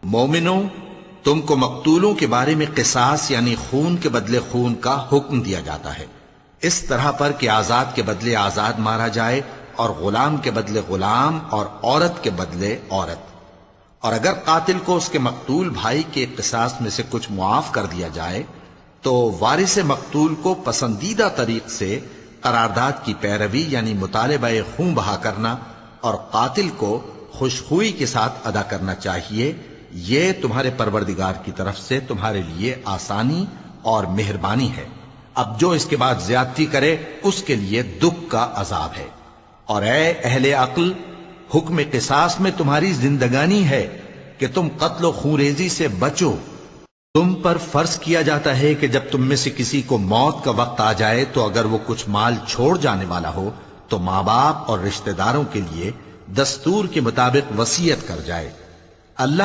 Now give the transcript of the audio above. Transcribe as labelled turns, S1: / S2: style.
S1: مومنو، تم کو مقتولوں کے بارے میں قصاص یعنی خون کے بدلے خون کا حکم دیا جاتا ہے، اس طرح پر کہ آزاد کے بدلے آزاد مارا جائے، اور غلام کے بدلے غلام، اور عورت کے بدلے عورت۔ اور اگر قاتل کو اس کے مقتول بھائی کے قصاص میں سے کچھ معاف کر دیا جائے تو وارث مقتول کو پسندیدہ طریق سے قرارداد کی پیروی یعنی مطالبہ خون بہا کرنا اور قاتل کو خوشخوئی کے ساتھ ادا کرنا چاہیے۔ یہ تمہارے پروردگار کی طرف سے تمہارے لیے آسانی اور مہربانی ہے۔ اب جو اس کے بعد زیادتی کرے اس کے لیے دکھ کا عذاب ہے۔ اور اے اہل عقل، حکم قصاص میں تمہاری زندگانی ہے کہ تم قتل و خونریزی سے بچو۔ تم پر فرض کیا جاتا ہے کہ جب تم میں سے کسی کو موت کا وقت آ جائے تو اگر وہ کچھ مال چھوڑ جانے والا ہو تو ماں باپ اور رشتہ داروں کے لیے دستور کے مطابق وصیت کر جائے۔ اللہ